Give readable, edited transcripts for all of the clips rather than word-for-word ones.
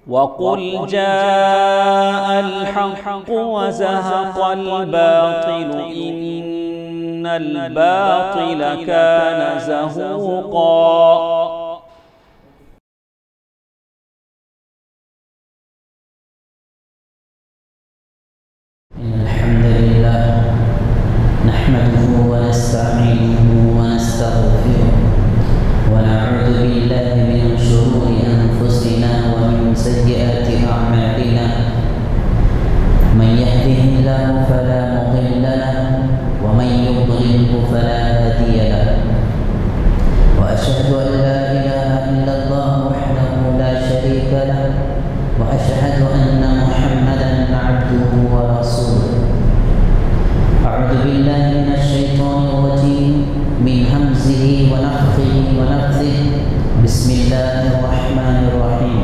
وقل جاء الحق وزهق الباطل إن الباطل كان زهوقا. الحمد لله نحمده ونستعينه ونستغفره ونعوذ بالله من شرور أنفسنا ومن سيئات أعمالنا. من يهده الله فلا مضل له ومن يضلله فلا هادي له. وأشهد أن لا إله إلا الله وحده لا شريك له وأشهد أن محمدا عبده ورسوله. أعوذ بالله من الشيطان الرجيم من همزه ونفخه ونفثه. بسم الله الرحمن الرحيم.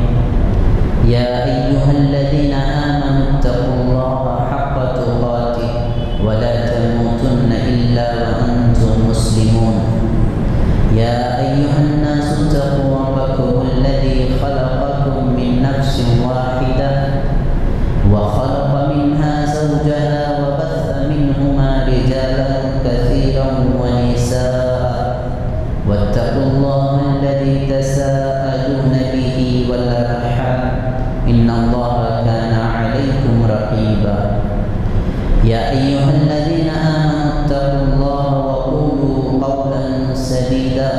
يا أيها الذين آمنوا اتقوا الله حق تقاته ولا تموتن إلا وأنتم مسلمون. يا أيها الناس اتقوا ربكم الذي خلقكم من نفس واحدة وخلق منها زوجها وبث منهما رجالا كثيرا ونساء. واتقوا الله الذي تساءلون به والأرحام إن الله كان عليكم رقيبا. يا أيها الذين آمنوا اتقوا الله وقولوا قولا سديدا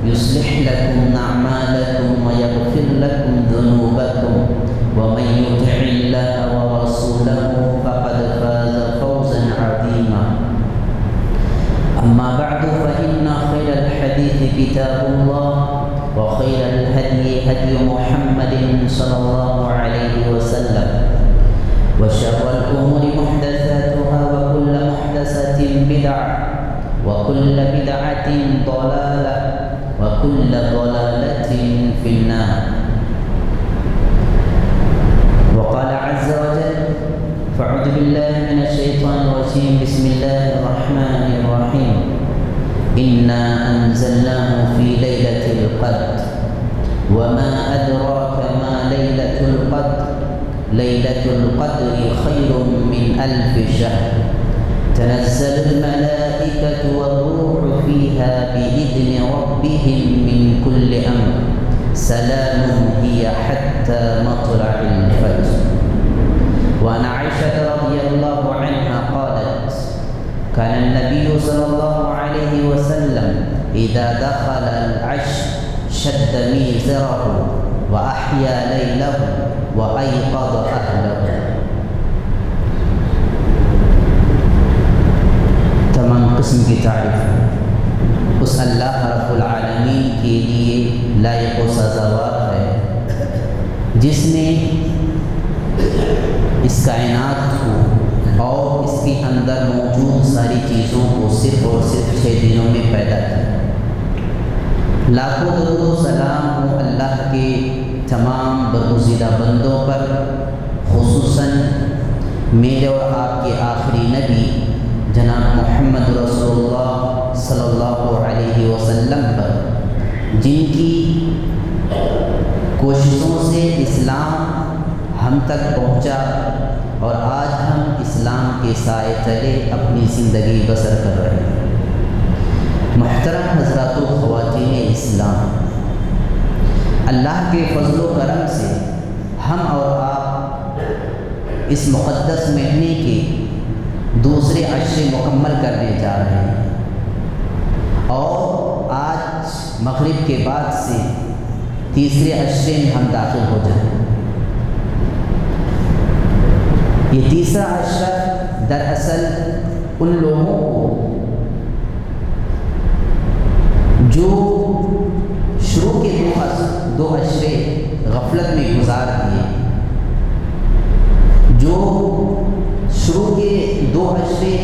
يصلح لكم أعمالكم ويغفر لكم ذنوبكم ومن يطع الله ورسوله فقد فاز فوزا عظيما. أما بعد فإن خير الحديث كتاب الله وخير الهدي هدي محمد صلى الله عليه وسلم وشر الأمور محدثاتها وكل محدثة بدعة وكل بدعة ضلالة وكل ضلالة في النار. وقال عز وجل فأعوذ بالله من الشيطان الرجيم. بسم الله الرحمن الرحيم. إنا أنزلناه في ليلة القدر وما أدراك ما ليلة القدر. ليلة القدر خير من 1000 شهر. تنزل الملائكة والروح فيها بإذن ربهم من كل أمر. سلام هي حتى مطلع الفجر. وعن عائشة رضي الله عنها قالت كان النبي صلى الله عليه وسلم إذا دخل العشر شد ميزره وأحيا ليله وأيقظ أهله. تمام قسم کی تعریف اس اللہ رب العالمین کے لیے لائق و سزاوار ہے جس نے اس کائنات کو اور اس کے اندر موجود ساری چیزوں کو صرف اور صرف 6 دنوں میں پیدا کیا. لاکھوں درود و سلام ہو اللہ کے تمام برگزیدہ بندوں پر، خصوصاً میرے اور آپ کے آخری نبی جناب محمد رسول اللہ صلی اللہ علیہ وسلم پر، جن کی کوششوں سے اسلام ہم تک پہنچا اور آج ہم اسلام کے سائے تلے اپنی زندگی بسر کر رہے ہیں. محترم حضرات و خواتین اسلام، اللہ کے فضل و کرم سے ہم اور آپ اس مقدس مہینے کے دوسرے عشرے مکمل کرنے جا رہے ہیں اور آج مغرب کے بعد سے تیسرے عشرے میں ہم داخل ہو جائیں. یہ تیسرا عشرہ دراصل ان لوگوں کو جو شروع کے دو عشرے غفلت میں گزار دیے، جو شروع کے 2 عشرے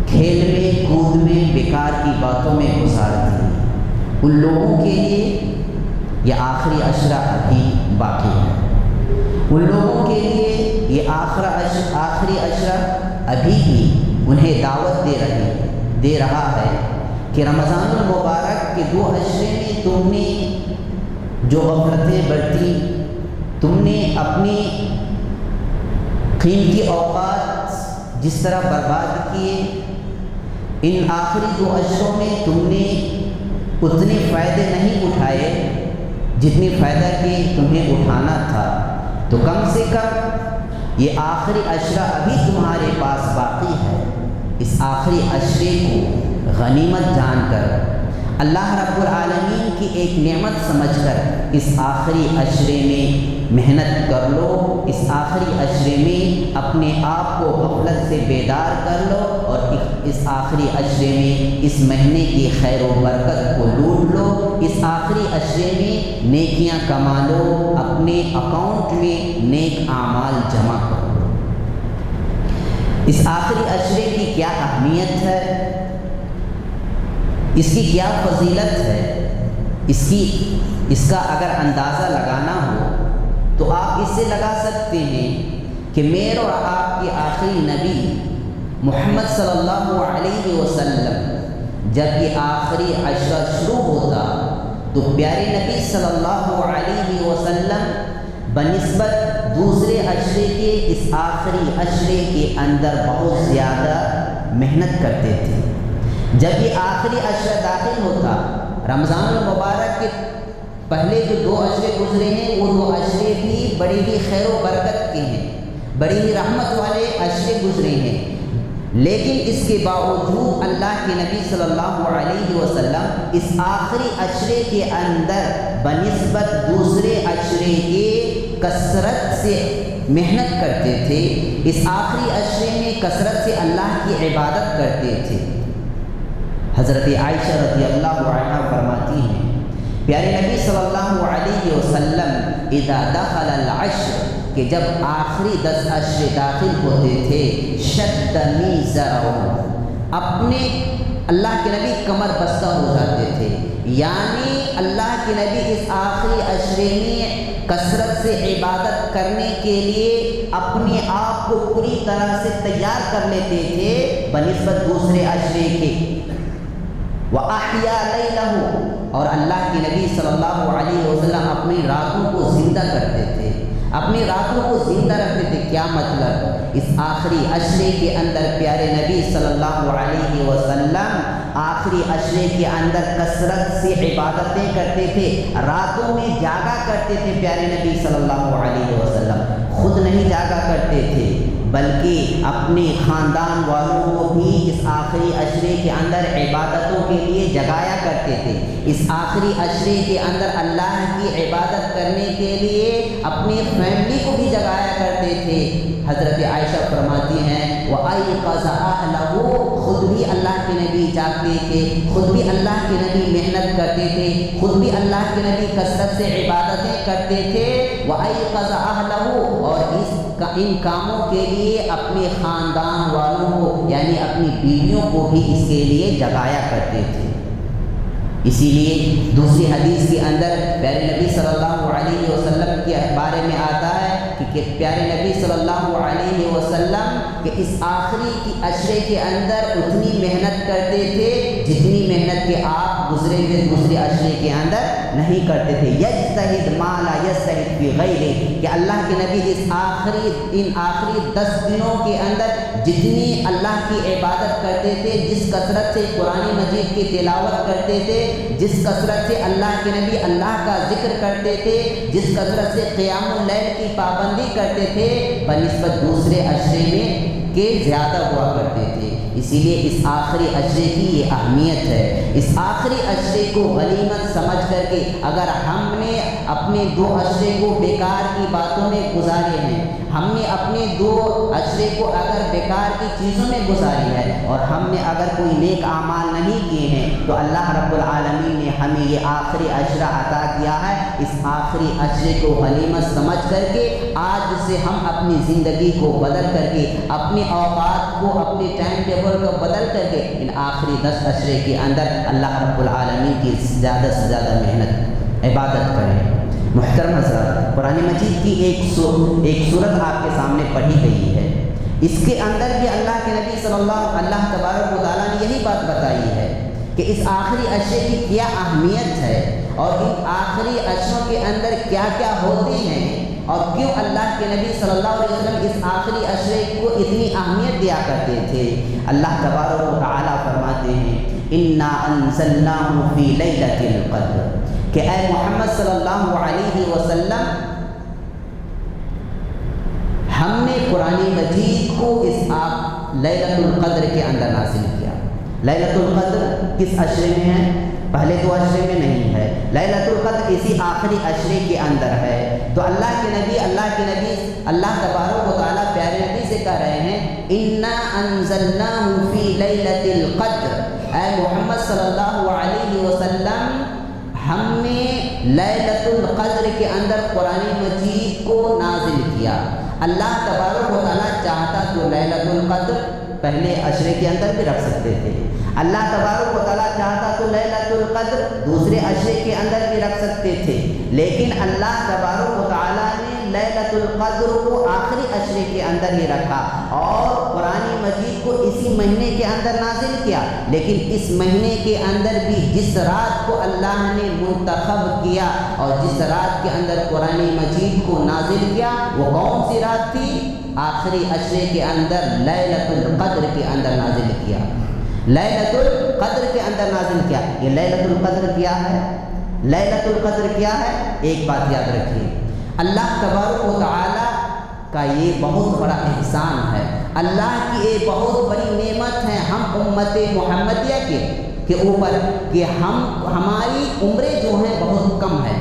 کھیل میں کود میں بیکار کی باتوں میں گزار دیے، ان لوگوں کے لیے یہ آخری عشرہ ابھی باقی ہے. ان لوگوں کے لیے یہ آخری عشرہ ابھی بھی انہیں دعوت دے رہا ہے کہ رمضان المبارک کے 2 عشرے میں تم نے جو غفلتیں برتی، تم نے اپنی قیمتی اوقات جس طرح برباد کیے، ان آخری 2 اشروں میں تم نے اتنے فائدے نہیں اٹھائے جتنے فائدہ کہ تمہیں اٹھانا تھا، تو کم سے کم یہ آخری عشرہ ابھی تمہارے پاس باقی ہے، اس آخری عشرے کو غنیمت جان کر، اللہ رب العالمین کی ایک نعمت سمجھ کر اس آخری عشرے میں محنت کر لو، اس آخری عشرے میں اپنے آپ کو غفلت سے بیدار کر لو، اور اس آخری عشرے میں اس مہینے کی خیر و برکت کو لوٹ لو، اس آخری عشرے میں نیکیاں کما لو، اپنے اکاؤنٹ میں نیک اعمال جمع کرو۔ اس آخری عشرے کی کیا اہمیت ہے، اس کی کیا فضیلت ہے، اس کا اگر اندازہ لگانا ہو تو آپ اس سے لگا سکتے ہیں کہ میرے اور آپ کے آخری نبی محمد صلی اللہ علیہ وسلم جب یہ آخری عشرہ شروع ہوتا تو پیارے نبی صلی اللہ علیہ وسلم بنسبت دوسرے عشرے کے اس آخری عشرے کے اندر بہت زیادہ محنت کرتے تھے۔ جب یہ آخری عشرہ داخل ہوتا، رمضان المبارک کے پہلے جو 2 عشرے گزرے ہیں وہ 2 عشرے بھی بڑی ہی خیر و برکت کے ہیں، بڑی ہی رحمت والے عشرے گزرے ہیں، لیکن اس کے باوجود اللہ کے نبی صلی اللہ علیہ وسلم اس آخری عشرے کے اندر بنسبت دوسرے عشرے کے کثرت سے محنت کرتے تھے، اس آخری عشرے میں کثرت سے اللہ کی عبادت کرتے تھے۔ حضرت عائشہ رضی اللہ عنہا فرماتی ہیں پیارے نبی صلی اللہ علیہ وسلم اذا دخل العشر کہ جب آخری 10 عشرے داخل ہوتے تھے شد میزرہ اپنے اللہ کے نبی کمر بستہ ہو جاتے تھے، یعنی اللہ کے نبی اس آخری عشرے میں کثرت سے عبادت کرنے کے لیے اپنے آپ کو پوری طرح سے تیار کر لیتے تھے بنسبت دوسرے عشرے کے۔ وَأَحْيَا لَيْلَهُ اور اللہ کے نبی صلی اللہ علیہ وسلم اپنی راتوں کو زندہ کرتے تھے، اپنی راتوں کو زندہ رکھتے تھے۔ کیا مطلب؟ اس آخری عشرے کے اندر پیارے نبی صلی اللہ علیہ وسلم آخری عشرے کے اندر کثرت سے عبادتیں کرتے تھے، راتوں میں جاگا کرتے تھے پیارے نبی صلی اللہ علیہ وسلم، خود نہیں جاگا کرتے تھے بلکہ اپنے خاندان والوں کو بھی اس آخری عشرے کے اندر عبادتوں کے لیے جگایا کرتے تھے، اس آخری عشرے کے اندر اللہ کی عبادت کرنے کے لیے اپنی فیملی کو بھی جگایا کرتے تھے۔ حضرت عائشہ فرماتی ہیں وَأَيْقَظَ أَهْلَهُ خود بھی اللہ کے نبی جاگتے تھے، خود بھی اللہ کے نبی محنت کرتے تھے، خود بھی اللہ کے نبی کثرت سے عبادتیں کرتے تھے۔ وَأَيْقَظَ أَهْلَهُ اور ان کاموں کے لیے اپنے خاندان والوں کو یعنی اپنی بیویوں کو بھی اس کے لیے جگایا کرتے تھے۔ اسی لیے دوسری حدیث کے اندر پیارے نبی صلی اللہ علیہ وسلم کے بارے میں آتا ہے کہ پیارے نبی صلی اللہ علیہ وسلم کہ اس آخری کی عشرے کے اندر اتنی محنت کرتے تھے جتنی محنت کے آپ گزرے ہوئے دوسرے عشرے کے اندر نہیں کرتے تھے۔ یجتہد ما لا یجتہد فی غیرہ کہ اللہ کے نبی ان آخری 10 دنوں کے اندر جتنی اللہ کی عبادت کرتے تھے، جس کثرت سے قرآن مجید کی تلاوت کرتے تھے، جس کثرت سے اللہ کے نبی اللہ کا ذکر کرتے تھے، جس کثرت سے قیام اللیل کی پابندی کرتے تھے بنسبت دوسرے عشرے میں کے زیادہ ہوا کرتے تھے۔ اسی لیے اس آخری عشرے کی یہ اہمیت ہے۔ اس آخری عشرے کو غنیمت سمجھ کر کے اگر ہم نے اپنے 2 عشرے کو بیکار کی باتوں میں گزارے ہیں، ہم نے اپنے 2 عشرے کو اگر بیکار کی چیزوں میں گزاری ہے اور ہم نے اگر کوئی نیک اعمال نہیں کیے ہیں تو اللہ رب العالمین نے ہمیں یہ آخری عشرہ عطا کیا ہے۔ اس آخری عشرے کو غنیمت سمجھ کر کے آج سے ہم اپنی زندگی کو بدل کر کے اپنے اوقات کو اپنے ٹائم ٹیبل کو بدل کر کے ان آخری 10 عشرے کے اندر اللہ رب العالمین کی زیادہ سے زیادہ محنت عبادت کریں۔ محترم حضرات، قرآن مجید کی ایک سورت آپ کے سامنے پڑھی گئی ہے، اس کے اندر بھی اللہ کے نبی صلی اللہ تبارک و تعالیٰ نے یہی بات بتائی ہے کہ اس آخری عشرے کی کیا اہمیت ہے اور ان آخری عشروں کے اندر کیا کیا ہوتے ہیں۔ اور کیوں اللہ کے نبی صلی اللہ علیہ وسلم اس آخری عشرے کو اتنی اہمیت دیا کرتے تھے؟ اللہ تبارک و تعالیٰ فرماتے ہیں انا انزلناہ فی لیلۃ القدر، کہ اے محمد صلی اللہ علیہ وسلم ہم نے قرآن مجید کو اس لیلۃ القدر کے اندر نازل کیا۔ لیلۃ القدر کس عشرے میں ہے؟ پہلے تو عشرے میں نہیں ہے، لیلۃ القدر اسی آخری عشرے کے اندر ہے۔ تو اللہ کے نبی اللہ تبارک و تعالیٰ پیارے نبی سے کہہ رہے ہیں انا انزلناہ فی لیلۃ القدر، اے محمد صلی اللہ علیہ وسلم ہم نے لیلۃ القدر کے اندر قرآن مجید کو نازل کیا۔ اللہ تبارک و تعالیٰ چاہتا تو لیلۃ القدر پہلے عشرے کے اندر بھی رکھ سکتے تھے، اللہ تبارک و تعالیٰ چاہتا تو لیلۃ القدر دوسرے عشرے کے اندر بھی رکھ سکتے تھے، لیکن اللہ تبارک و تعالیٰ نے لیلۃ القدر کو آخری عشرے کے اندر ہی رکھا اور قرآن مجید کو اسی مہینے کے اندر نازل کیا۔ لیکن اس مہینے کے اندر بھی جس رات کو اللہ نے منتخب کیا اور جس رات کے اندر قرآن مجید کو نازل کیا وہ کون سی رات تھی؟ آخری عشرے کے اندر لیلۃ القدر کے اندر نازل کیا، لیلۃ القدر کے اندر نازل کیا۔ یہ لیلۃ القدر کیا ہے؟ لیلۃ القدر کیا ہے؟ ایک بات یاد رکھیے، اللہ تبارک و تعالیٰ کا یہ بہت بڑا احسان ہے، اللہ کی ایک بہت بڑی نعمت ہے ہم امت محمدیہ کے اوپر کہ ہماری عمریں جو ہیں بہت کم ہیں،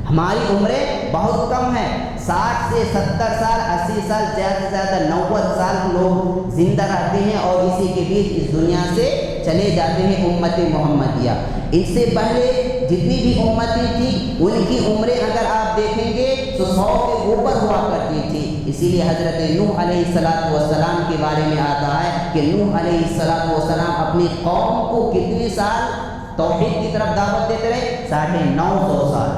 ہماری عمریں بہت کم ہیں، 60 سے 70 سال 80 سال زیادہ سے زیادہ 90 سال لوگ زندہ رہتے ہیں اور اسی کے بیچ اس دنیا سے چلے جاتے ہیں امت محمدیہ۔ ان سے پہلے جتنی بھی امتیں تھیں ان کی عمریں اگر آپ دیکھیں گے تو 100 کے اوپر ہوا کرتی تھی۔ اسی لیے حضرت نوح علیہ السلام کے بارے میں آتا ہے کہ نوح علیہ السلام اپنی قوم کو کتنے سال توحید کی طرف دعوت دیتے رہے؟ 950 سال،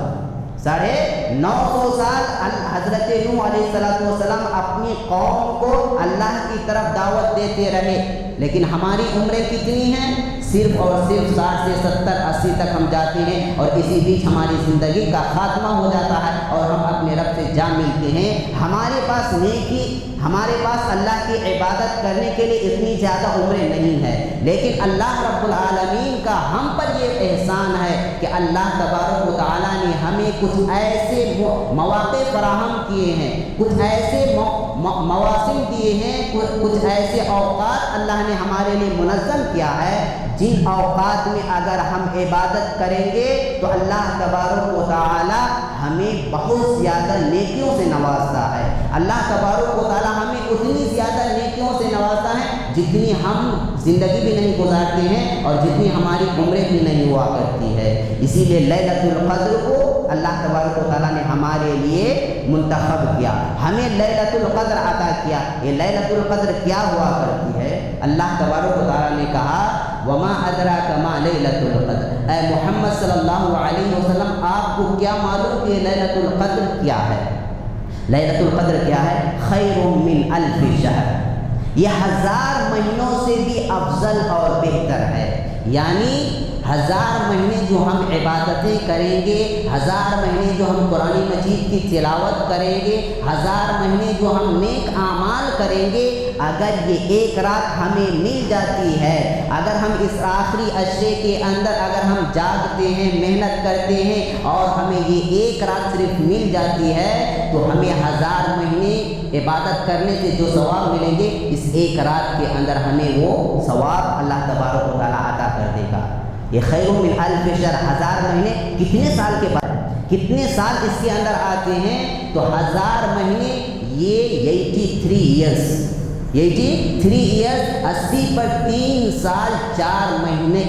950 سال حضرت نوح علیہ السلام اپنی قوم کو اللہ کی طرف دعوت دیتے رہے، لیکن ہماری عمریں کتنی ہیں؟ صرف اور صرف 60 سے 70 80 تک ہم جاتے ہیں اور اسی بیچ ہماری زندگی کا خاتمہ ہو جاتا ہے اور ہم اپنے رب سے جا ملتے ہیں۔ ہمارے پاس نیکی، ہمارے پاس اللہ کی عبادت کرنے کے لیے اتنی زیادہ عمریں نہیں ہیں، لیکن اللہ رب العالمین کا ہم پر یہ احسان ہے کہ اللہ تبارک و تعالیٰ نے ہمیں کچھ ایسے مواقع فراہم کیے ہیں، کچھ ایسے مواسم دیے ہیں، کچھ ایسے اوقات اللہ نے ہمارے لیے منظم کیا ہے جن اوقات میں اگر ہم عبادت کریں گے تو اللہ تبارک و تعالیٰ ہمیں بہت زیادہ نیکیوں سے نوازتا ہے۔ اللہ تبارک و تعالیٰ ہمیں اتنی زیادہ نیکیوں سے نوازتا ہے جتنی ہم زندگی بھی نہیں گزارتے ہیں اور جتنی ہماری عمریں بھی نہیں ہوا کرتی ہے۔ اسی لیے لیلۃ القدر کو اللہ تبارک و تعالیٰ نے ہمارے لیے منتخب کیا، ہمیں لیلۃ القدر عطا کیا۔ یہ لیلۃ القدر کیا ہوا کرتی ہے؟ اللہ تبارک و تعالیٰ نے کہا وما ادراک ما لیلۃ القدر، اے محمد صلی اللہ علیہ وسلم آپ کو کیا معلوم کہ لیلۃ القدر کیا ہے؟ لیلۃ القدر کیا ہے؟ خیر من الف شہر، یہ 1000 مہینوں سے بھی افضل اور بہتر ہے۔ یعنی 1000 مہینے جو ہم عبادتیں کریں گے، 1000 مہینے جو ہم قرآن مجید کی تلاوت کریں گے، 1000 مہینے جو ہم نیک اعمال کریں گے، اگر یہ ایک رات ہمیں مل جاتی ہے، اگر ہم اس آخری عشرے کے اندر اگر ہم جاگتے ہیں، محنت کرتے ہیں اور ہمیں یہ ایک رات صرف مل جاتی ہے تو ہمیں 1000 مہینے عبادت کرنے سے جو ثواب ملیں گے اس ایک رات کے اندر ہمیں وہ ثواب اللہ تبارک و تعالیٰ عطا کر دے گا۔ یہ خیر من الف شہر، 1000 مہینے کتنے سال کے بعد، کتنے سال اس کے اندر آتے ہیں؟ تو 1000 مہینے یہ 83 ایئرس، 83 ایئرس، 80 پر 3 سال 4 مہینے،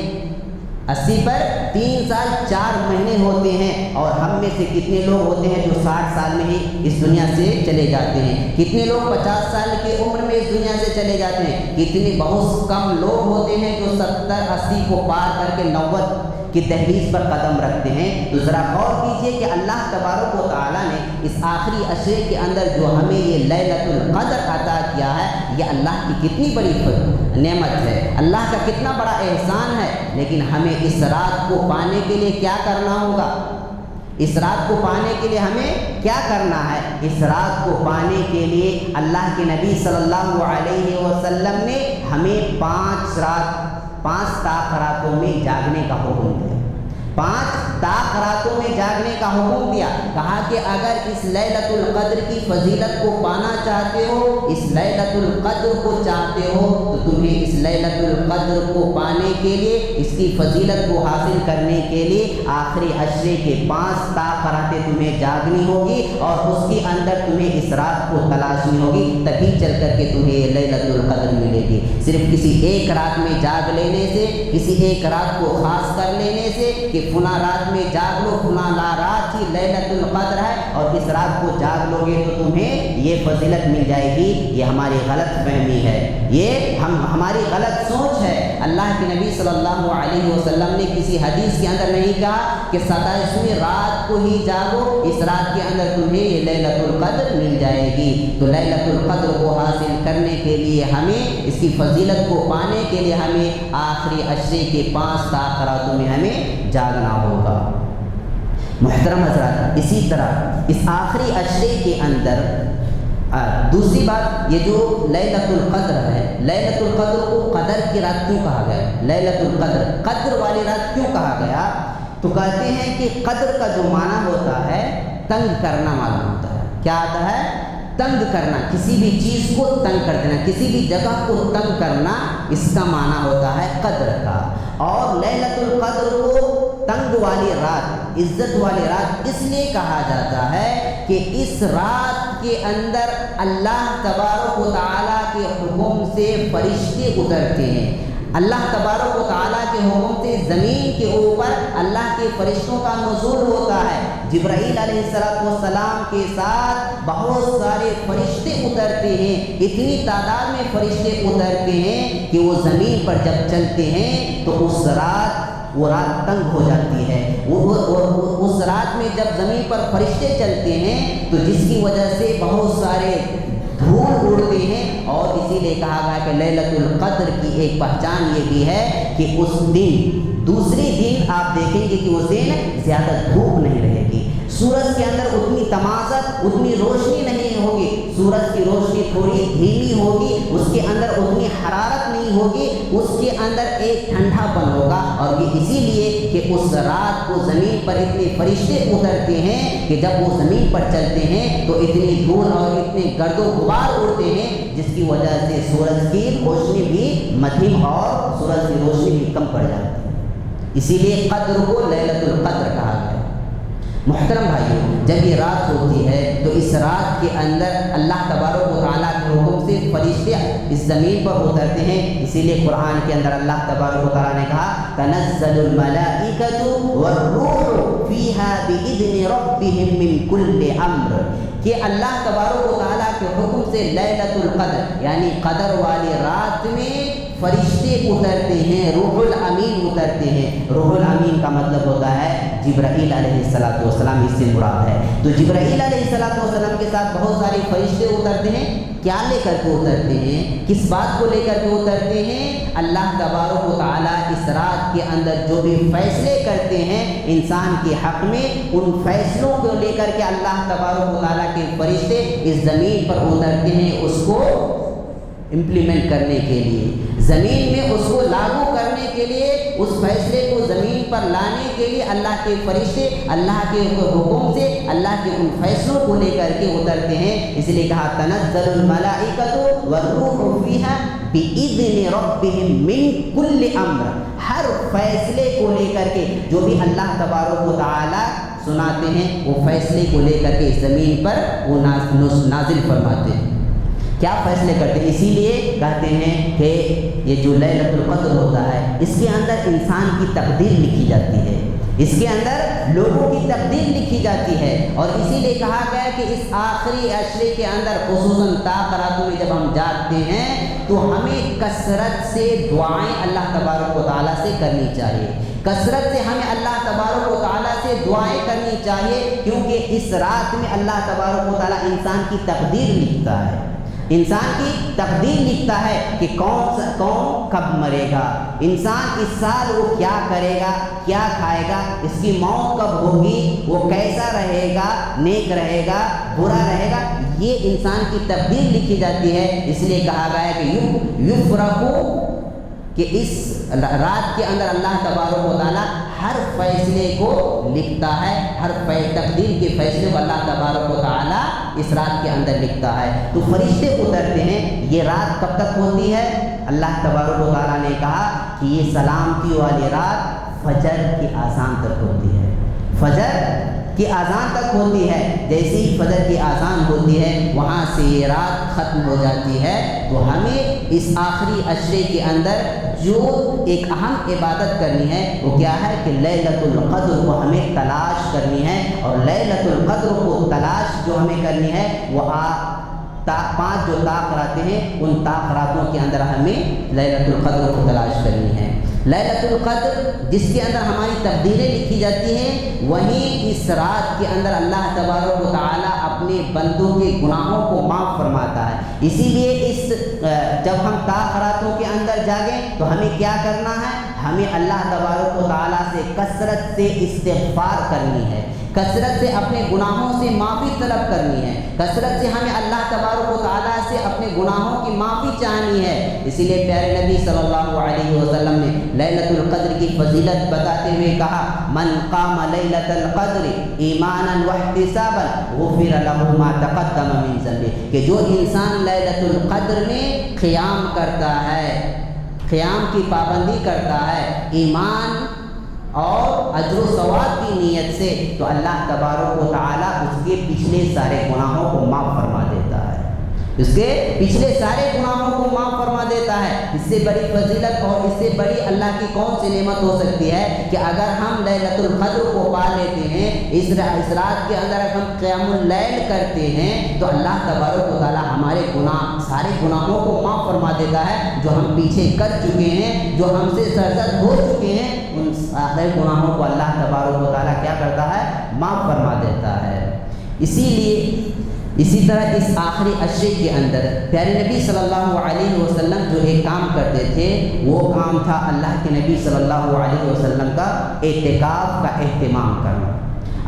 80 پر 3 سال 4 مہینے ہوتے ہیں۔ اور ہم میں سے کتنے لوگ ہوتے ہیں جو 60 سال میں ہی اس دنیا سے چلے جاتے ہیں؟ کتنے لوگ 50 سال کی عمر میں اس دنیا سے چلے جاتے ہیں؟ کتنے بہت کم لوگ ہوتے ہیں جو 70 80 کو پار کر کے 90 کی دہلیز پر قدم رکھتے ہیں۔ تو ذرا غور کیجئے کہ اللہ تبارک و تعالیٰ نے اس آخری عشرے کے اندر جو ہمیں یہ لیلۃ القدر عطا کیا ہے، یہ اللہ کی کتنی بڑی نعمت ہے، اللہ کا کتنا بڑا احسان ہے۔ لیکن ہمیں اس رات کو پانے کے لیے کیا کرنا ہوگا؟ اس رات کو پانے کے لیے ہمیں کیا کرنا ہے؟ اس رات کو پانے کے لیے اللہ کے نبی صلی اللہ علیہ وسلم نے ہمیں 5 طاق راتوں میں جاگنے کا حکم دیا، 5 طاق راتوں میں جاگنے کا حکم دیا۔ کہا کہ اگر اس لیلۃ القدر کی فضیلت کو پانا چاہتے ہو، اس لیلۃ القدر کو چاہتے ہو، تو تمہیں اس لیلۃ القدر کو پانے کے لیے، اس کی فضیلت کو حاصل کرنے کے لیے آخری عشرے کے 5 طاق راتیں تمہیں جاگنی ہوگی، اور اس کے اندر تمہیں اس رات کو تلاشنی ہوگی، تبھی چل کر کے تمہیں یہ لیلۃ القدر ملے گی۔ صرف کسی ایک رات میں جاگ لینے سے، کسی ایک رات کو خاص کر لینے سے کہ فلاں رات میں جاگ لو، فلاں رات ہی لیلۃ القدر ہے اور اس رات کو جاگ لو گے تو تمہیں یہ فضیلت مل جائے گی، یہ ہماری غلط فہمی ہے، یہ ہماری غلط سوچ ہے۔ اللہ کے نبی صلی اللہ علیہ وسلم نے کسی حدیث کے اندر نہیں کہا کہ 27ویں رات کو ہی جاگو، اس رات کے اندر تمہیں یہ لیلۃ القدر مل جائے گی۔ تو لیلۃ القدر کو حاصل کرنے کے لیے ہمیں، اس کی فضیلت کو پانے کے لیے ہمیں آخری عشرے کے 5 طاق راتوں میں ہمیں جاگنا ہوگا۔ محترم حضرات، اسی طرح اس آخری عشرے کے اندر دوسری بات، یہ جو لیلۃ القدر ہے، لیلۃ القدر کو قدر کی رات کیوں کہا گیا؟ لیلۃ القدر قدر والی رات کیوں کہا گیا؟ تو کہتے ہیں کہ قدر کا جو معنی ہوتا ہے تنگ کرنا معلوم ہوتا ہے۔ کیا آتا ہے؟ تنگ کرنا، کسی بھی چیز کو تنگ کر دینا، کسی بھی جگہ کو تنگ کرنا، اس کا معنی ہوتا ہے قدر کا۔ اور لیلۃ القدر کو تنگ والی رات، عزت والی رات اس لیے کہا جاتا ہے کہ اس رات کے اندر اللہ تبارک و تعالیٰ کے حکم سے فرشتے اترتے ہیں، اللہ تبارک و تعالیٰ کے حکم سے زمین کے اوپر اللہ کے فرشتوں کا نزول ہوتا ہے۔ جبرائیل علیہ السلام کے ساتھ بہت سارے فرشتے اترتے ہیں، اتنی تعداد میں فرشتے اترتے ہیں کہ وہ زمین پر جب چلتے ہیں تو اس رات وہ رات تنگ ہو جاتی ہے۔ اس رات میں جب زمین پر فرشتے چلتے ہیں تو جس کی وجہ سے بہت سارے دھول اڑتے ہیں، اور اسی لیے کہا گیا کہ لیلۃ القدر کی ایک پہچان یہ بھی ہے کہ اس دن، دوسری دن آپ دیکھیں گے کہ اس دن زیادہ دھوپ نہیں رہے گی، سورج کے اندر اتنی تمازت، اتنی روشنی نہیں ہوگی، سورج کی روشنی تھوڑی دھیمی ہوگی، اس کے اندر اتنی حرارت نہیں ہوگی، اس کے اندر ایک ٹھنڈا پن ہوگا۔ اور یہ اسی لیے کہ اس رات کو زمین پر اتنے فرشتے اترتے ہیں کہ جب وہ زمین پر چلتے ہیں تو اتنی دھول اور اتنے گرد و غبار اڑتے ہیں، جس کی وجہ سے سورج کی روشنی بھی مدھم اور سورج کی روشنی بھی کم پڑ جاتی ہے۔ اسی لیے قدر کو لیلۃ القدر کہا گیا۔ محترم بھائیو، جب یہ رات ہوتی ہے تو اس رات کے اندر اللہ تبارک و تعالیٰ کے حکم سے فرشتے اس زمین پر اترتے ہیں۔ اسی لیے قرآن کے اندر اللہ تبارک و تعالیٰ نے کہا تنزل الملائکۃ والروح فیہا بإذن ربہم من کل امر، کہ اللہ تبارک و تعالیٰ کے حکم سے لیلۃ القدر یعنی قدر والی رات میں فرشتے اترتے ہیں، روح الامین اترتے ہیں۔ روح الامین کا مطلب ہوتا ہے جبرائیل علیہ السلام، اس سے مراد ہے۔ تو جبرائیل علیہ السلام کے ساتھ بہت سارے فرشتے اترتے ہیں۔ کیا لے کر کے اترتے ہیں؟ کس بات کو لے کر کے اترتے ہیں؟ اللہ تبارک و تعالیٰ اس رات کے اندر جو بھی فیصلے کرتے ہیں انسان کے حق میں، ان فیصلوں کو لے کر کے اللہ تبارک و تعالیٰ کے فرشتے اس زمین پر اترتے ہیں، اس کو امپلیمنٹ کرنے کے لیے، زمین میں اس کو لاگو کرنے کے لیے، اس فیصلے کو زمین پر لانے کے لیے اللہ کے فرشتے اللہ کے حکم سے اللہ کے ان فیصلوں کو لے کر کے اترتے ہیں۔ اس لیے کہا تنزل الملائکۃ والروح فیہا بإذن ربہم من کل امر، ہر فیصلے کو لے کر کے جو بھی اللہ تبارک و تعالیٰ سناتے ہیں وہ فیصلے کو لے کر کے اس زمین پر وہ نازل فرماتے ہیں۔ کیا فیصلے کرتے ہیں؟ اسی لیے کہتے ہیں کہ یہ جو لیلۃ القدر ہوتا ہے اس کے اندر انسان کی تقدیر لکھی جاتی ہے، اس کے اندر لوگوں کی تقدیر لکھی جاتی ہے۔ اور اسی لیے کہا گیا کہ اس آخری عشرے کے اندر خصوصاً طاق راتوں میں جب ہم جاگتے ہیں تو ہمیں کثرت سے دعائیں اللہ تبارک و تعالیٰ سے کرنی چاہیے، کثرت سے ہمیں اللہ تبارک و تعالیٰ سے دعائیں کرنی چاہیے، کیونکہ اس رات میں اللہ تبارک و تعالیٰ انسان کی تقدیر لکھتا ہے۔ انسان کی تقدیر لکھتا ہے کہ کون کب مرے گا، انسان اس سال وہ کیا کرے گا، کیا کھائے گا، اس کی موت کب ہوگی، وہ کیسا رہے گا، نیک رہے گا، برا رہے گا، یہ انسان کی تقدیر لکھی جاتی ہے۔ اس لیے کہا گیا ہے کہ یفرقو، کہ اس رات کے اندر اللہ تبارک و تعالیٰ ہر فیصلے کو لکھتا ہے، ہر تقدیر کے فیصلے کو اللہ تبارک و تعالیٰ اس رات کے اندر لکھتا ہے۔ تو فرشتے اترتے ہیں، یہ رات کب تک ہوتی ہے؟ اللہ تبارک و تعالیٰ نے کہا کہ یہ سلامتی والی رات فجر کی اذان تک ہوتی ہے، فجر کی اذان تک ہوتی ہے۔ جیسے ہی فجر کی اذان ہوتی ہے وہاں سے یہ رات ختم ہو جاتی ہے۔ تو ہمیں اس آخری عشرے کے اندر جو ایک اہم عبادت کرنی ہے وہ کیا ہے کہ لیلۃ القدر کو ہمیں تلاش کرنی ہے، اور لیلۃ القدر کو تلاش جو ہمیں کرنی ہے وہ 5 جو تاخرات ہیں ان تاخراتوں کے اندر ہمیں لیلۃ القدر کو تلاش کرنی ہے۔ لیلۃ القدر جس کے اندر ہماری تقدیریں لکھی جاتی ہیں، وہیں اس رات کے اندر اللہ تبارک و تعالیٰ اپنے بندوں کے گناہوں کو معاف فرماتا ہے۔ اسی لیے جب ہم تاخراتوں کے اندر جاگیں تو ہمیں کیا کرنا ہے؟ ہمیں اللہ تبارک و تعالیٰ سے کثرت سے استغفار کرنی ہے، کثرت سے اپنے گناہوں سے معافی طلب کرنی ہے، کثرت سے ہمیں اللہ تبارک و تعالیٰ سے اپنے گناہوں کی معافی چاہنی ہے۔ اسی لیے پیارے نبی صلی اللہ علیہ وسلم نے لیلۃ القدر کی فضیلت بتاتے ہوئے کہا، من قام لیلۃ القدر ایمانا واحتسابا غفر له ما تقدم من ذنبه، کہ جو انسان لیلۃ القدر میں قیام کرتا ہے، قیام کی پابندی کرتا ہے، ایمان اور اجر و ثواب کی نیت سے، تو اللہ تبارک و تعالیٰ اس کے پچھلے سارے گناہوں کو معاف فرما دیتا ہے، اس کے پچھلے سارے گناہوں کو معاف فرما دیتا ہے۔ اس سے بڑی فضیلت اور اس سے بڑی اللہ کی کون سی نعمت ہو سکتی ہے کہ اگر ہم لیلۃ القدر کو پا لیتے ہیں، اس رات کے اندر ہم قیام اللیل کرتے ہیں، تو اللہ تبارک و تعالیٰ ہمارے سارے گناہوں کو معاف فرما دیتا ہے، جو ہم پیچھے کر چکے ہیں، جو ہم سے سرزد ہو چکے ہیں، ان سارے گناہوں کو اللہ تبارک و تعالیٰ کیا کرتا ہے؟ معاف فرما دیتا ہے۔ اسی طرح اس آخری عشرے کے اندر پیارے نبی صلی اللہ علیہ وسلم جو ایک کام کرتے تھے، وہ کام تھا اللہ کے نبی صلی اللہ علیہ وسلم کا اعتکاف کا اہتمام کرنا۔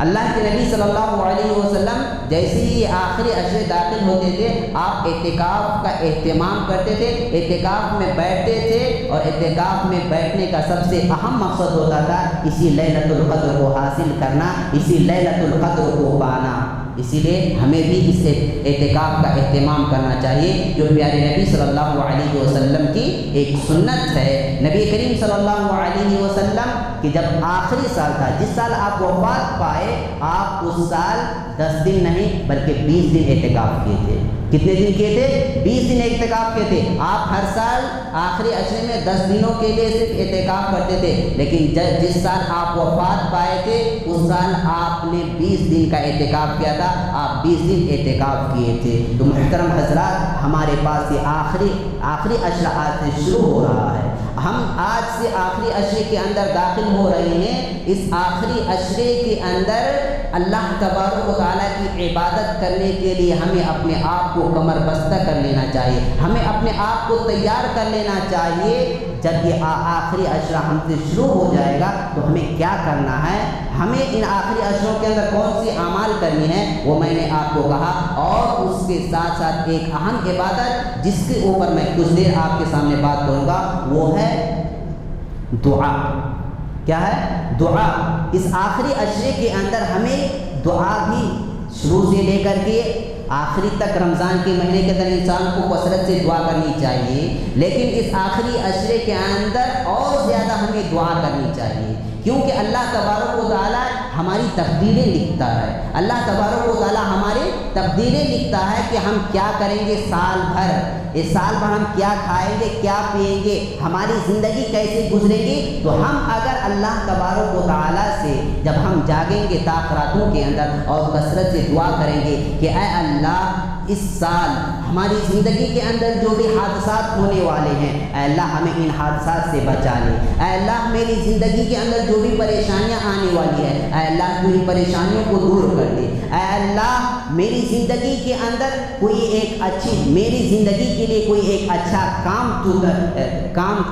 اللہ کے نبی صلی اللہ علیہ وسلم جیسے ہی آخری عشرے داخل ہوتے تھے، آپ اعتکاف کا اہتمام کرتے تھے، اعتکاف میں بیٹھتے تھے، اور اعتکاف میں بیٹھنے کا سب سے اہم مقصد ہوتا تھا اسی لیلۃ القدر کو حاصل کرنا، اسی لیلۃ القدر کو پانا۔ اسی لیے ہمیں بھی اس اعتکاف کا اہتمام کرنا چاہیے، جو پیارے نبی صلی اللہ علیہ وسلم کی ایک سنت ہے۔ نبی کریم صلی اللہ علیہ وسلم کہ جب آخری سال تھا، جس سال آپ وفات پائے، آپ اس سال 10 دن نہیں بلکہ 20 دن اعتکاف کیے تھے۔ کتنے دن کیے تھے؟ 20 دن اعتکاف کیے تھے۔ آپ ہر سال آخری عشرے میں 10 دنوں کے لیے صرف اعتکاف کرتے تھے، لیکن جس سال آپ وفات پائے تھے اس سال آپ نے 20 دن کا اعتکاف کیا تھا، آپ 20 دن اعتکاف کیے تھے۔ تو محترم حضرات، ہمارے پاس یہ آخری عشرہ آج سے شروع ہو رہا ہے۔ ہم آج سے آخری عشرے کے اندر داخل ہو رہے ہیں۔ اس آخری عشرے کے اندر اللہ تبارک و تعالیٰ کی عبادت کرنے کے لیے ہمیں اپنے آپ کو کمر بستہ کر لینا چاہیے، ہمیں اپنے آپ کو تیار کر لینا چاہیے۔ جب یہ آخری عشرہ ہم سے شروع ہو جائے گا تو ہمیں کیا کرنا ہے، ہمیں ان آخری عشروں کے اندر کون سی اعمال کرنی ہے، وہ میں نے آپ کو کہا۔ اور اس کے ساتھ ساتھ ایک اہم عبادت جس کے اوپر میں کچھ دیر آپ کے سامنے بات کروں گا، وہ ہے دعا۔ کیا ہے؟ دعا۔ اس آخری عشرے کے اندر ہمیں دعا بھی شروع سے لے کر کے آخری تک رمضان کے مہینے کے اندر انسان کو کثرت سے دعا کرنی چاہیے، لیکن اس آخری عشرے کے اندر اور زیادہ ہمیں دعا کرنی چاہیے، کیونکہ اللہ تبارک و تعالیٰ ہماری تقدیریں لکھتا ہے۔ اللہ تبارک و تعالیٰ ہماری تقدیریں لکھتا ہے کہ ہم کیا کریں گے سال بھر، اس سال بھر ہم کیا کھائیں گے، کیا پئیں گے، ہماری زندگی کیسے گزرے گی۔ تو ہم اگر اللہ تبارک و تعالیٰ سے جب ہم جاگیں گے تاخراتوں کے اندر اور کثرت سے دعا کریں گے کہ اے اللہ، اس سال ہماری زندگی کے اندر جو بھی حادثات ہونے والے ہیں، اے اللہ ہمیں ان حادثات سے بچا لے۔ اے اللہ میری زندگی کے اندر جو بھی پریشانیاں آنے والی ہے، اے اے اللہ تو ان پریشانیوں کو دور کر دے، اے اللہ میری زندگی کے اندر کوئی ایک میری زندگی کے لیے کوئی ایک اچھا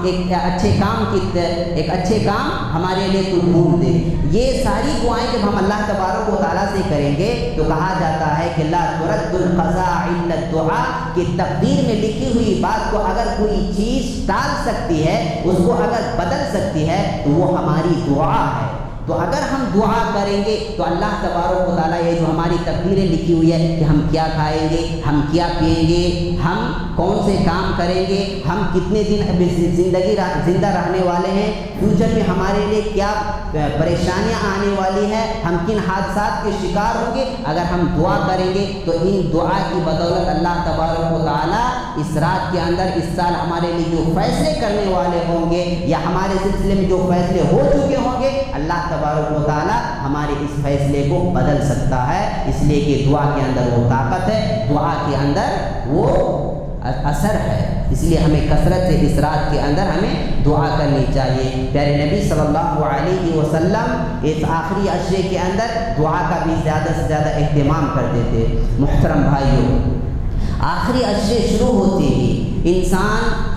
ایک اچھے کام ہمارے لیے تو ڈھونڈ دے۔ یہ ساری دعائیں جب ہم اللہ تبارک و تعالیٰ سے کریں گے تو کہا جاتا ہے کہ لا ترد القضاء الا الدعاء، کہ تقدیر میں لکھی ہوئی بات کو اگر کوئی چیز ٹال سکتی ہے، اس کو اگر بدل سکتی ہے تو وہ ہماری دعا ہے۔ تو اگر ہم دعا کریں گے تو اللہ تبارک و تعالیٰ یہ جو ہماری تقدیریں لکھی ہوئی ہے کہ ہم کیا کھائیں گے، ہم کیا پئیں گے، ہم کون سے کام کریں گے، ہم کتنے دن زندہ رہنے والے ہیں، فیوچر میں ہمارے لیے کیا پریشانیاں آنے والی ہے، ہم کن حادثات کے شکار ہوں گے، اگر ہم دعا کریں گے تو ان دعا کی بدولت اللہ تبارک و تعالیٰ اس رات کے اندر اس سال ہمارے لیے جو فیصلے کرنے والے ہوں گے یا ہمارے سلسلے میں جو فیصلے ہو چکے ہوں گے، اللہ تبارک و تعالیٰ ہمارے اس فیصلے کو بدل سکتا ہے۔ اس لیے کہ دعا کے اندر وہ طاقت ہے، دعا کے اندر وہ اثر ہے، اس لیے ہمیں کثرت سے اس رات کے اندر ہمیں دعا کرنی چاہیے۔ پیارے نبی صلی اللہ علیہ وسلم اس آخری عشرے کے اندر دعا کا بھی زیادہ سے زیادہ اہتمام کرتے تھے۔ محترم بھائیوں، آخری عشرے شروع ہوتے ہی انسان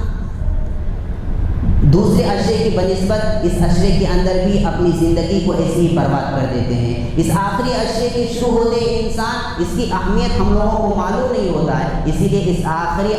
دوسرے عشرے کی بنسبت اس عشرے کے اندر بھی اپنی زندگی کو ایسے ہی برباد کر دیتے ہیں۔ اس آخری عشرے کے شروع ہوتے ہی انسان اس کی اہمیت ہم لوگوں کو معلوم نہیں ہوتا ہے، اسی لیے اس آخری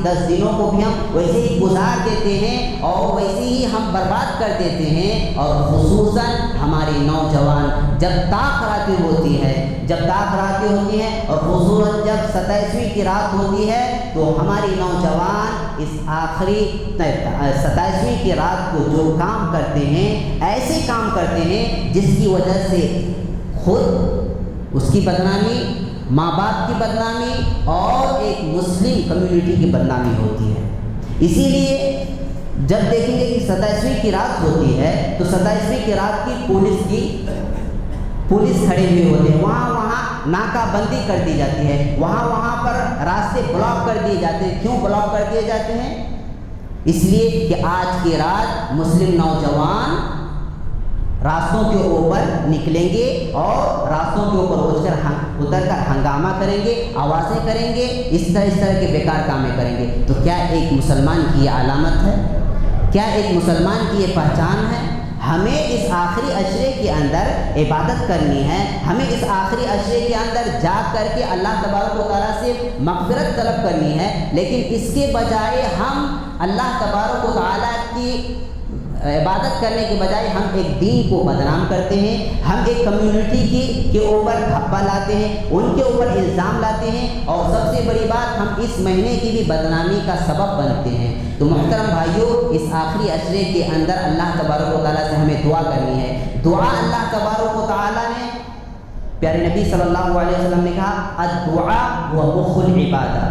10 دنوں کو بھی ہم ویسے ہی گزار دیتے ہیں اور ویسے ہی ہم برباد کر دیتے ہیں۔ اور خصوصاً ہمارے نوجوان جب طاق راتیں ہوتی ہے اور خصوصاً جب 27ویں کی رات ہوتی ہے تو ہماری نوجوان اس آخری 27ویں کی رات کو جو کام کرتے ہیں، ایسے کام کرتے ہیں جس کی وجہ سے خود اس کی بدنامی، ماں باپ کی بدنامی اور ایک مسلم کمیونٹی کی بدنامی ہوتی ہے۔ اسی لیے جب دیکھیں گے کہ 27ویں کی رات ہوتی ہے تو 27ویں کی رات کی پولیس کھڑے ہوئے ہوتے ہیں، وہاں ناکہ بندی کر دی جاتی ہے، وہاں پر راستے بلاک کر دیے جاتے ہیں۔ کیوں بلاک کر دیے جاتے ہیں؟ اس لیے کہ آج کی رات مسلم نوجوان راستوں کے اوپر نکلیں گے اور راستوں کے اوپر اتر کر ہنگامہ کریں گے، آوازیں کریں گے، اس طرح کے بیکار کامیں کریں گے۔ تو کیا ایک مسلمان کی یہ علامت ہے؟ کیا ایک مسلمان کی یہ پہچان ہے؟ ہمیں اس آخری عشرے کے اندر عبادت کرنی ہے، ہمیں اس آخری عشرے کے اندر جا کر کے اللہ تبارک و تعالیٰ سے مغفرت طلب کرنی ہے، لیکن اس کے بجائے ہم اللہ تبارک و تعالیٰ کی عبادت کرنے کے بجائے ہم ایک دین کو بدنام کرتے ہیں، ہم ایک کمیونٹی کے اوپر دھبا لاتے ہیں، ان کے اوپر الزام لاتے ہیں، اور سب سے بڑی بات ہم اس مہینے کی بھی بدنامی کا سبب بنتے ہیں۔ تو محترم بھائیوں، اس آخری عشرے کے اندر اللہ تبارک و تعالیٰ سے ہمیں دعا کرنی ہے۔ دعا اللہ تبارک و تعالیٰ نے، پیارے نبی صلی اللہ علیہ وسلم نے کہا الدعاء هو مخ العبادہ،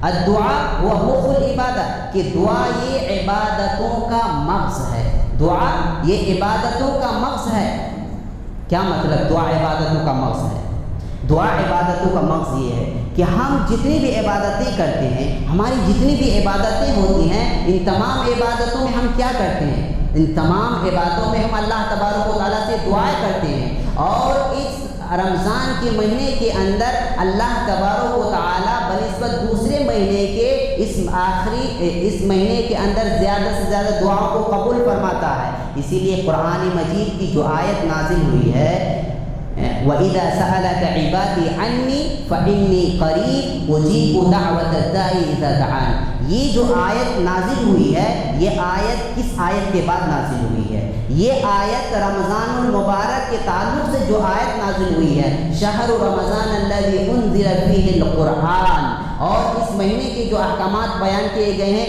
الدعاء هو مخ العبادہ، کہ دعا یہ عبادتوں کا مغز ہے، دعا یہ عبادتوں کا مغز ہے۔ کیا مطلب دعا عبادتوں کا مغز ہے؟ دعا عبادتوں کا مغز یہ ہے کہ ہم جتنی بھی عبادتیں کرتے ہیں، ہماری جتنی بھی عبادتیں ہوتی ہیں، ان تمام عبادتوں میں ہم کیا کرتے ہیں؟ ان تمام عبادتوں میں ہم اللہ تبارک و تعالیٰ سے دعائیں کرتے ہیں، اور اس رمضان کے مہینے کے اندر اللہ تبارک و تعالیٰ بنسبت دوسرے مہینے کے اس مہینے کے اندر زیادہ سے زیادہ دعاؤں کو قبول فرماتا ہے۔ اسی لیے قرآن مجید کی جو آیت نازل ہوئی ہے وَإِذَا سَأَلَكَ عِبَادِي عَنِّي فَإِنِّي قَرِيبٌ أُجِيبُ دَعْوَةَ الدَّاعِ إِذَا دَعَانِ، یہ جو آیت نازل ہوئی ہے، یہ آیت کس آیت کے بعد نازل ہوئی ہے؟ یہ آیت رمضان المبارک کے تعلق سے جو آیت نازل ہوئی ہے، شہر رمضان الذی انزل فیہ القرآن، اور اس مہینے کے جو احکامات بیان کیے گئے ہیں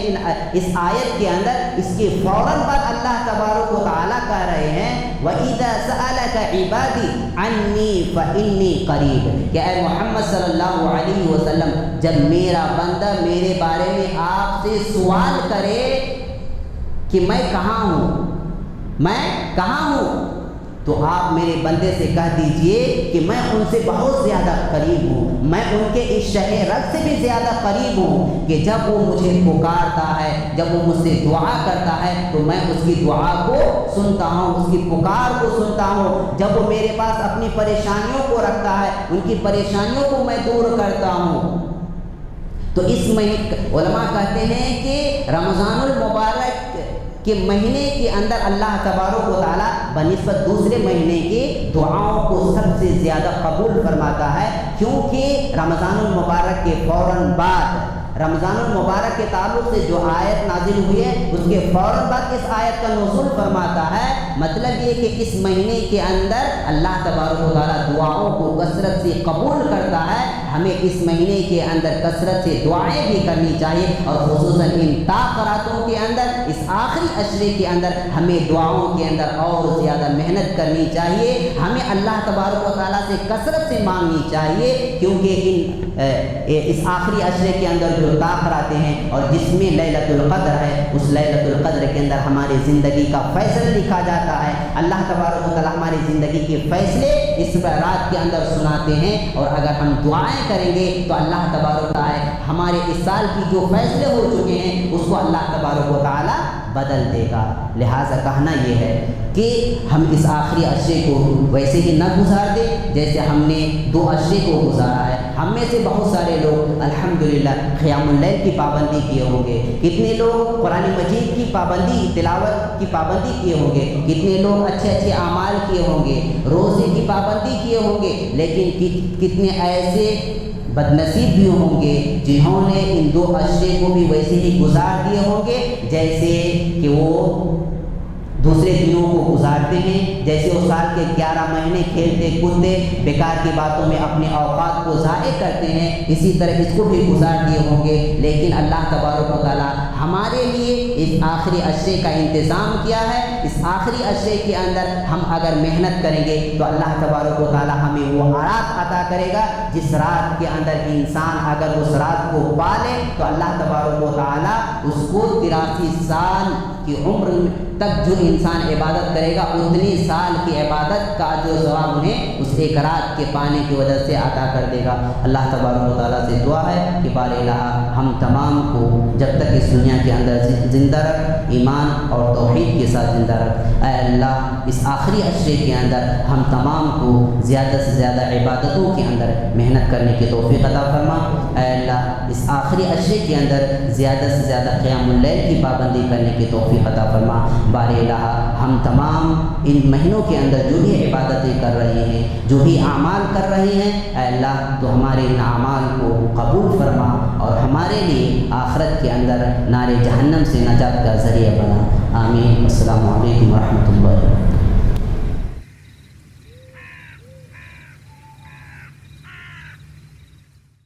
اس آیت کے اندر، اس کے فوراً بعد اللہ تبارک و تعالیٰ کہہ رہے ہیں وَإِذَا سَأَلَكَ عِبَادِي عَنِّي فَإِنِّي قَرِيبٌ، کہ اے محمد صلی اللہ علیہ وسلم، جب میرا بندہ میرے بارے میں آپ سے سوال کرے کہ میں کہاں ہوں، تو آپ میرے بندے سے کہہ دیجئے کہ میں ان سے بہت زیادہ قریب ہوں، میں ان کے اس شہ رگ سے بھی زیادہ قریب ہوں کہ جب وہ مجھے پکارتا ہے، جب وہ مجھ سے دعا کرتا ہے تو میں اس کی دعا کو سنتا ہوں، اس کی پکار کو سنتا ہوں۔ جب وہ میرے پاس اپنی پریشانیوں کو رکھتا ہے، ان کی پریشانیوں کو میں دور کرتا ہوں۔ تو اس مہینے علماء کہتے ہیں کہ رمضان المبارک کے مہینے کے اندر اللہ تبارک و تعالیٰ بنسبت دوسرے مہینے کے دعاؤں کو سب سے زیادہ قبول فرماتا ہے، کیونکہ رمضان المبارک کے فوراً بعد، رمضان المبارک کے تعلق سے جو آیت نازل ہوئی ہے اس کے فوراً بعد اس آیت کا نزول فرماتا ہے۔ مطلب یہ کہ اس مہینے کے اندر اللہ تبارک و تعالیٰ دعاؤں کو کثرت سے قبول کرتا ہے۔ ہمیں اس مہینے کے اندر کثرت سے دعائیں بھی کرنی چاہیے، اور خصوصاً ان تاخراتوں کے اندر، اس آخری عشرے کے اندر ہمیں دعاؤں کے اندر اور زیادہ محنت کرنی چاہیے۔ ہمیں اللہ تبارک و تعالیٰ سے کثرت سے مانگنی چاہیے، کیونکہ اس آخری عشرے کے اندر جو تاخراتے ہیں اور جس میں لیلۃ القدر ہے، اس لیلۃ القدر کے اندر ہماری زندگی کا فیصلہ لکھا جاتا ہے۔ اللہ تبارک و تعالیٰ ہماری زندگی کے فیصلے اس رات کے اندر سناتے ہیں، اور اگر ہم دعائیں کریں گے تو اللہ تبارک و تعالیٰ ہمارے اس سال کی جو فیصلے ہو چکے ہیں اس کو اللہ تبارک و تعالیٰ بدل دے گا۔ لہٰذا کہنا یہ ہے کہ ہم اس آخری عشرے کو ویسے ہی نہ گزار دیں جیسے ہم نے 2 عشرے کو گزارا ہے۔ ہم میں سے بہت سارے لوگ الحمدللہ قیام اللیل کی پابندی کیے ہوں گے، کتنے لوگ قرآن مجید کی پابندی، تلاوت کی پابندی کیے ہوں گے، کتنے لوگ اچھے اچھے اعمال کیے ہوں گے، روزے کی پابندی کیے ہوں گے، لیکن کتنے ایسے بد نصیب بھی ہوں گے جنہوں نے ان 2 عشرے کو بھی ویسے ہی گزار دیے ہوں گے جیسے کہ وہ دوسرے دنوں کو گزارتے ہیں، جیسے وہ سال کے 11 مہینے کھیلتے کودتے بیکار کی باتوں میں اپنے اوقات کو ضائع کرتے ہیں، اسی طرح اس کو بھی گزار دیے ہوں گے۔ لیکن اللہ تبارک و تعالیٰ ہمارے لیے اس آخری عشرے کا انتظام کیا ہے۔ اس آخری عشرے کے اندر ہم اگر محنت کریں گے تو اللہ تبارک و تعالیٰ ہمیں وہ رات عطا کرے گا جس رات کے اندر انسان اگر اس رات کو پالے تو اللہ تبارک و تعالیٰ اس کو 83 سال کی عمر تک جو انسان عبادت کرے گا اتنی سال کی عبادت کا جو ثواب انہیں اس ایک رات کے پانے کی وجہ سے عطا کر دے گا۔ اللہ تبارک و تعالیٰ سے دعا ہے کہ بار الہ ہم تمام کو جب تک اس دنیا کے اندر زندہ رکھ، ایمان اور توحید کے ساتھ زندہ رکھ۔ اے اللہ اس آخری عشرے کے اندر ہم تمام کو زیادہ سے زیادہ عبادتوں کے اندر محنت کرنے کی توفیق عطا فرما۔ اے اللہ اس آخری عشرے کے اندر زیادہ سے زیادہ قیام اللیل کی پابندی کرنے کی توفیق عطا فرما۔ بار الہ ہم تمام ان مہینوں کے اندر جو بھی عبادتیں کر رہے ہیں، جو بھی اعمال کر رہے ہیں، اے اللہ تو ہمارے ان اعمال کو قبول فرما اور ہمارے لیے آخرت کے اندر نار جہنم سے نجات کا ذریعہ بنا۔ آمین۔ السلام علیکم ورحمۃ اللہ۔